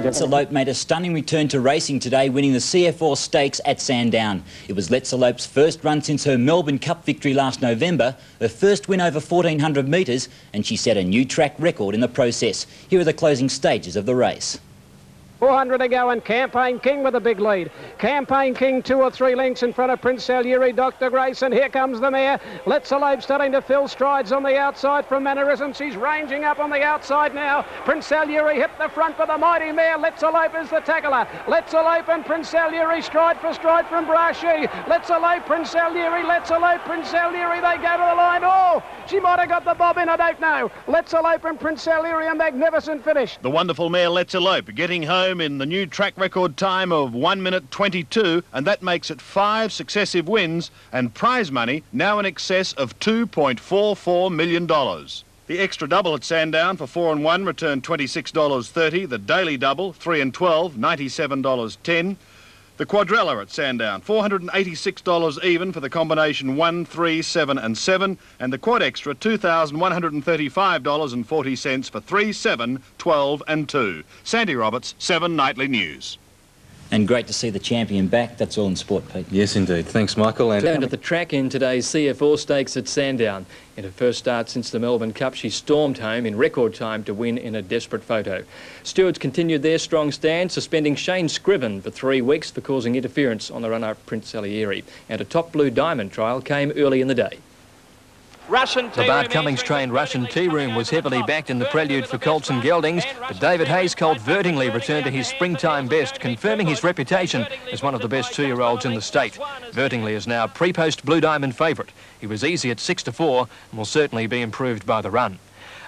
Let's-Elope made a stunning return to racing today, winning the CF4 Stakes at Sandown. It was Let's-Elope's first run since her Melbourne Cup victory last November, her first win over 1,400 metres, and she set a new track record in the process. Here are the closing stages of the race. 400 to go, and Campaign King with a big lead. Campaign King 2 or 3 lengths in front of Prince Salieri, Dr. Grace, and here comes the mare. Let's-Elope starting to fill strides on the outside from Mannerism. She's ranging up on the outside now. Prince Salieri hit the front for the mighty mare. Let's-Elope is the tackler. Let's-Elope and Prince Salieri stride for stride from Brashy. Let's-Elope, Prince Salieri, Let's-Elope, Prince Salieri. They go to the line. Oh, she might have got the bob in, I don't know. Let's-Elope and Prince Salieri, a magnificent finish. The wonderful mare Let's-Elope getting home in the new track record time of 1 minute 22, and that makes it 5 successive wins and prize money now in excess of $2.44 million. The extra double at Sandown for 4 and 1 returned $26.30. The daily double, 3 and 12, $97.10. The quadrella at Sandown, $486 even for the combination 1, 3, 7 and 7, and the quad extra, $2,135.40 for 3, 7, 12 and 2. Sandy Roberts, 7 Nightly News. And great to see the champion back. That's all in sport, Pete. Yes, indeed. Thanks, Michael. And down at the track in today's CF4 Stakes at Sandown. In her first start since the Melbourne Cup, she stormed home in record time to win in a desperate photo. Stewards continued their strong stand, suspending Shane Scriven for 3 weeks for causing interference on the runner-up Prince Salieri. And a top Blue Diamond trial came early in the day. The Bart Cummings trained Russian Tea Room was heavily backed in the prelude for Colts and Geldings, but David Hayes colt Vertingly returned to his springtime best, confirming his reputation as one of the best 2-year-olds in the state. Vertingly is now pre-post Blue Diamond favourite. He was easy at 6 to 4 and will certainly be improved by the run.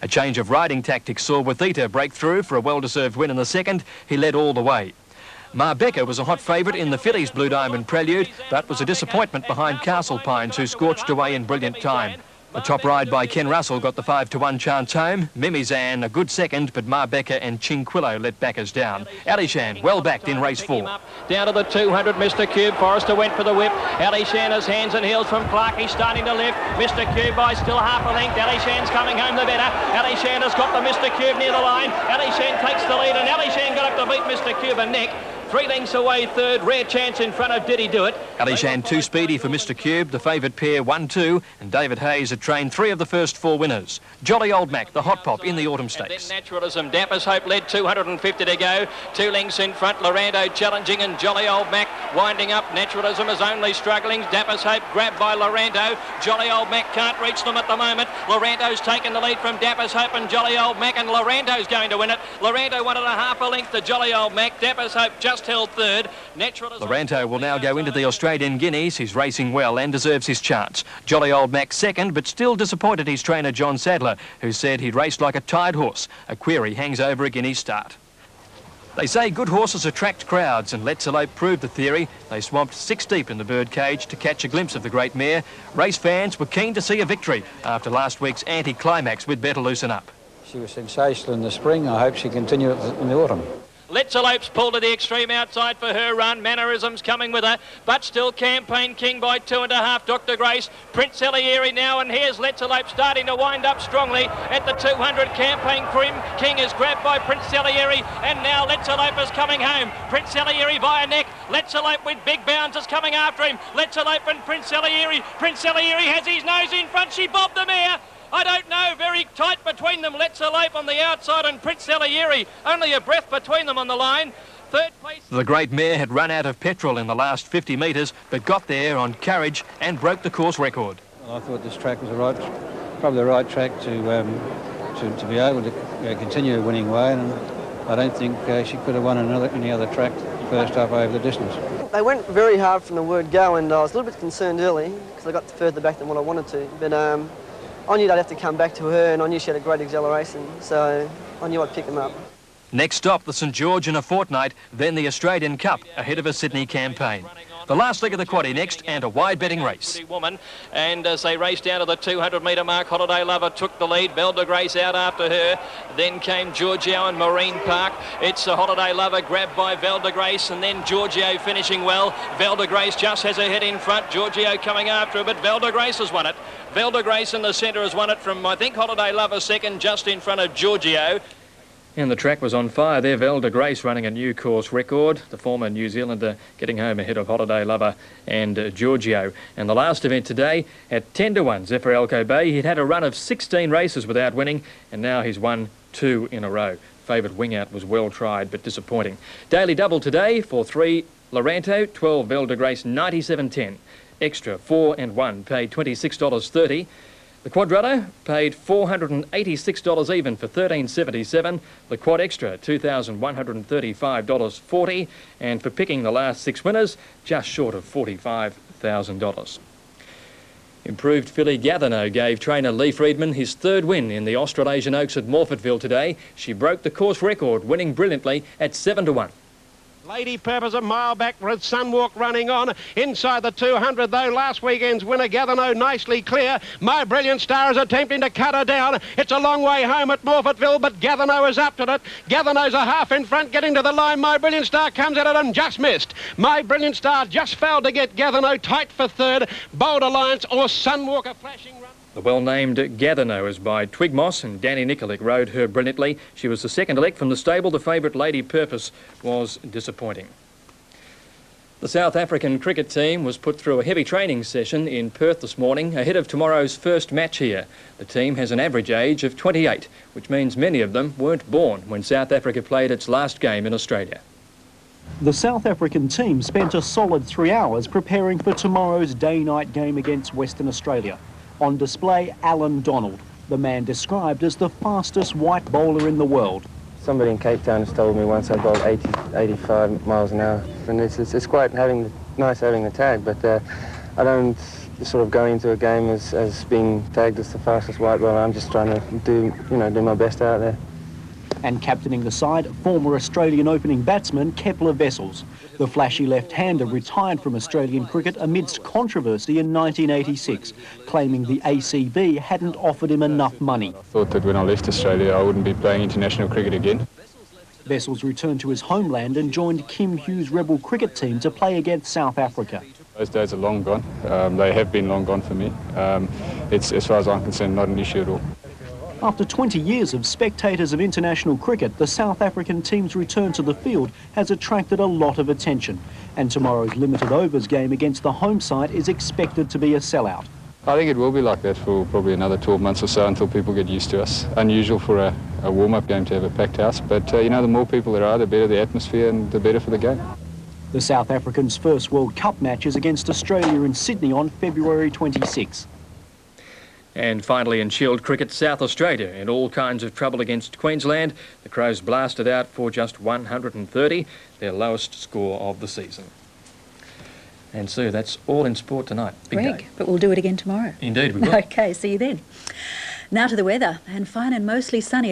A change of riding tactics saw Wathita break through for a well-deserved win in the second. He led all the way. Marbecca was a hot favourite in the fillies Blue Diamond prelude, but was a disappointment behind Castle Pines, who scorched away in brilliant time. A top ride by Ken Russell got the 5 to 1 chance home. Mimizan a good second, but Marbecca and Chinquillo let backers down. Alishan well backed in race 4. Down to the 200, Mr. Cube. Forrester went for the whip. Alishan has hands and heels from Clark. He's starting to lift. Mr. Cube by still half a length. Alishan's coming home the better. Alishan has got the Mr. Cube near the line. Alishan takes the lead, and Alishan got up to beat Mr. Cube a neck. 3 lengths away third, Rare Chance in front of Did He Do It. Alishan too speedy for Mr. Cube, the favoured pair 1-2, and David Hayes had trained 3 of the first 4 winners. Jolly Old Mac, the hot pop in the autumn stakes. Naturalism, Dappers Hope led, 250 to go. 2 lengths in front, Lorando challenging and Jolly Old Mac winding up. Naturalism is only struggling. Dappers Hope grabbed by Lorando. Jolly Old Mac can't reach them at the moment. Lorando's taken the lead from Dappers Hope and Jolly Old Mac, and Lorando's going to win it. Lorando wanted a half a length to Jolly Old Mac. Dappers Hope just held third. Loranto will now go into the Australian Guineas. He's racing well and deserves his chance. Jolly Old Mac second, but still disappointed his trainer John Sadler, who said he'd raced like a tired horse. A query hangs over a Guineas start. They say good horses attract crowds, and Let's-Elope proved the theory. They swamped 6 deep in the birdcage to catch a glimpse of the great mare. Race fans were keen to see a victory after last week's anti-climax with Better Loosen Up. She was sensational in the spring. I hope she continues in the autumn. Let's-Elope's pulled to the extreme outside for her run. Mannerism's coming with her, but still Campaign King by 2.5. Dr. Grace, Prince Salieri now, and here's Let's-Elope starting to wind up strongly at the 200. Campaign King is grabbed by Prince Salieri, and now Let's-Elope is coming home. Prince Salieri by a neck. Let's-Elope with big bounds is coming after him. Let's-Elope and Prince Salieri. Prince Salieri has his nose in front. She bobbed the mare. I don't know, very tight between them. Let's-Elope on the outside and Prince Salieri. Only a breath between them on the line. Third place. The great mare had run out of petrol in the last 50 metres, but got there on courage and broke the course record. Well, I thought this track was probably the right track to be able to continue a winning way, and I don't think she could have won any other track first up over the distance. They went very hard from the word go, and I was a little bit concerned early because I got further back than what I wanted to, but I knew they'd have to come back to her, and I knew she had a great acceleration, so I knew I'd pick them up. Next stop, the St George in a fortnight, then the Australian Cup ahead of a Sydney campaign. The last leg of the quaddie next, and a wide betting race. Woman, and as they raced down to the 200-metre mark, Holiday Lover took the lead. Val de Grace out after her. Then came Giorgio and Marine Park. It's a Holiday Lover grabbed by Val de Grace, and then Giorgio finishing well. Val de Grace just has her head in front. Giorgio coming after her, but Val de Grace has won it. Val de Grace in the centre has won it from, I think, Holiday Lover second, just in front of Giorgio. And the track was on fire there. Val de Grace running a new course record. The former New Zealander getting home ahead of Holiday Lover and Giorgio. And the last event today at 10-1, Zephyr Elko Bay. He'd had a run of 16 races without winning, and now he's won 2 in a row. Favourite wing out was well tried but disappointing. Daily double today for 3 Loranto, 12 Val de Grace, 97.10. Extra 4 and 1 paid $26.30. The Quadrato paid $486 even for $13.77. The Quad Extra, $2,135.40. And for picking the last 6 winners, just short of $45,000. Improved filly Gathano gave trainer Lee Friedman his 3rd win in the Australasian Oaks at Morfettville today. She broke the course record, winning brilliantly at 7-1. Lady Purpose a mile back with Sunwalk running on. Inside the 200 though, last weekend's winner Gathano nicely clear. My Brilliant Star is attempting to cut her down. It's a long way home at Morfettville, but Gathano is up to it. Gathano's a half in front, getting to the line. My Brilliant Star comes at it and just missed. My Brilliant Star just failed to get Gathano tight for 3rd. Bold Alliance or Sunwalk a flashing run. The well-named Gathano is by Twigmoss, and Danny Nikolic rode her brilliantly. She was the second elect from the stable. The favourite Lady Purpose was disappointing. The South African cricket team was put through a heavy training session in Perth this morning ahead of tomorrow's first match here. The team has an average age of 28, which means many of them weren't born when South Africa played its last game in Australia. The South African team spent a solid 3 hours preparing for tomorrow's day-night game against Western Australia. On display, Alan Donald, the man described as the fastest white bowler in the world. Somebody in Cape Town has told me once I bowled 80, 85 miles an hour. And it's quite nice having the tag, but I don't sort of go into a game as being tagged as the fastest white bowler. I'm just trying to do my best out there. And captaining the side, former Australian opening batsman Kepler Wessels. The flashy left-hander retired from Australian cricket amidst controversy in 1986, claiming the ACB hadn't offered him enough money. I thought that when I left Australia I wouldn't be playing international cricket again. Wessels returned to his homeland and joined Kim Hughes' rebel cricket team to play against South Africa. Those days are long gone. They have been long gone for me. It's, as far as I'm concerned, not an issue at all. After 20 years of spectators of international cricket, the South African team's return to the field has attracted a lot of attention. And tomorrow's limited overs game against the home side is expected to be a sellout. I think it will be like that for probably another 12 months or so until people get used to us. Unusual for a warm-up game to have a packed house, but the more people there are, the better the atmosphere and the better for the game. The South Africans' first World Cup match is against Australia in Sydney on February 26. And finally in Shield cricket, South Australia in all kinds of trouble against Queensland. The Crows blasted out for just 130, their lowest score of the season. And Sue, that's all in sport tonight. Big Greg, day. but we'll do it again tomorrow. Indeed we will. Okay, see you then. Now to the weather, and fine and mostly sunny.